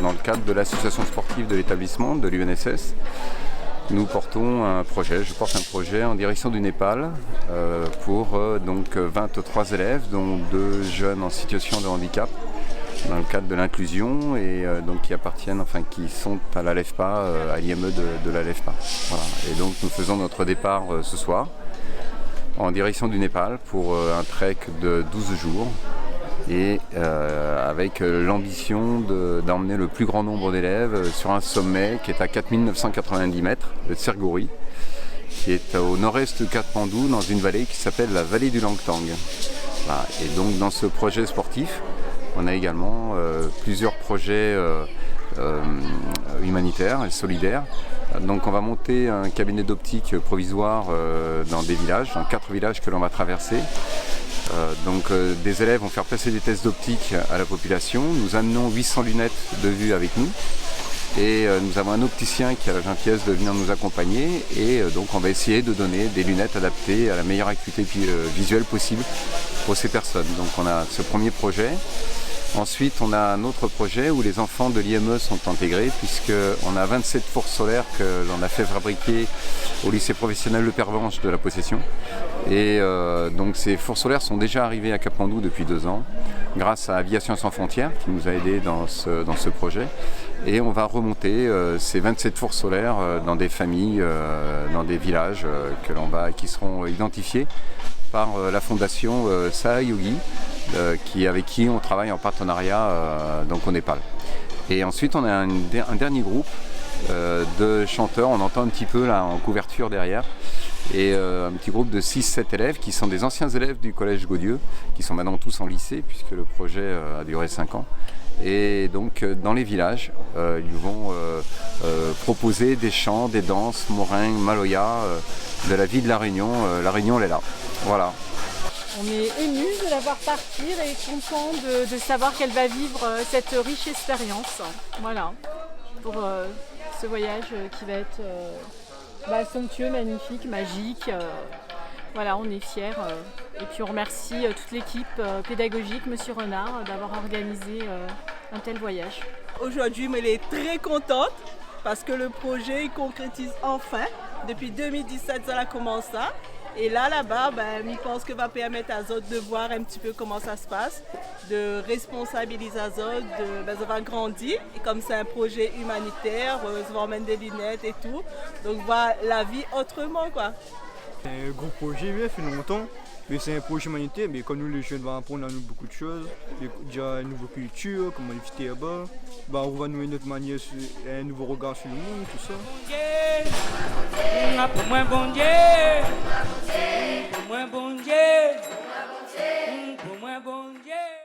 dans le cadre de l'association sportive de l'établissement, de l'UNSS, nous portons un projet, je porte un projet en direction du Népal pour donc 23 élèves, dont 2 jeunes en situation de handicap, dans le cadre de l'inclusion et donc qui appartiennent, enfin qui sont à la LEFPA, à l'IME de la LEFPA. Voilà. Et donc nous faisons notre départ ce soir en direction du Népal pour un trek de 12 jours et avec l'ambition d'emmener le plus grand nombre d'élèves sur un sommet qui est à 4990 mètres, le Tsergori, qui est au nord-est de Katmandou, dans une vallée qui s'appelle la vallée du Langtang. Voilà. Et donc dans ce projet sportif, on a également plusieurs projets humanitaires et solidaires. Donc on va monter un cabinet d'optique provisoire dans des villages, dans 4 villages que l'on va traverser. Des élèves vont faire passer des tests d'optique à la population. Nous amenons 800 lunettes de vue avec nous. Et nous avons un opticien qui a la gentillesse de venir nous accompagner. Et donc on va essayer de donner des lunettes adaptées à la meilleure acuité visuelle possible pour ces personnes. Donc on a ce premier projet. Ensuite, on a un autre projet où les enfants de l'IME sont intégrés, puisqu'on a 27 fours solaires que l'on a fait fabriquer au lycée professionnel Le Pervenche de la Possession. Et donc ces fours solaires sont déjà arrivés à Katmandou depuis 2 ans, grâce à Aviation Sans Frontières qui nous a aidés dans ce projet. Et on va remonter ces 27 fours solaires dans des familles, dans des villages qui seront identifiés par la fondation Sahayogi, avec qui on travaille en partenariat donc au Népal. Et ensuite on a un dernier groupe de chanteurs, on entend un petit peu là en couverture derrière, et un petit groupe de 6-7 élèves qui sont des anciens élèves du collège Gaudieu, qui sont maintenant tous en lycée puisque le projet a duré 5 ans. Et donc dans les villages, ils vont proposer des chants, des danses, moringues, maloya, de la vie de La Réunion. La Réunion, elle est là. Voilà. On est ému de la voir partir et content de savoir qu'elle va vivre cette riche expérience. Voilà, pour ce voyage qui va être somptueux, magnifique, magique. Voilà, on est fiers. Et puis on remercie toute l'équipe pédagogique, Monsieur Renard, d'avoir organisé un tel voyage. Aujourd'hui, elle est très contente parce que le projet il concrétise enfin. Depuis 2017, ça a commencé. Et là-bas, je pense que va permettre à Zod de voir un petit peu comment ça se passe, de responsabiliser à Zod, ça va grandir. Et comme c'est un projet humanitaire, ça va emmener des lunettes et tout. Donc voir la vie autrement, quoi. C'est un gros projet, il fait longtemps. Mais c'est un projet humanitaire, mais comme nous les jeunes, on va apprendre à nous beaucoup de choses. Déjà une nouvelle culture, comment éviter là-bas. On va nous une autre manière, un nouveau regard sur le monde, tout ça. Pour moi, bon Dieu.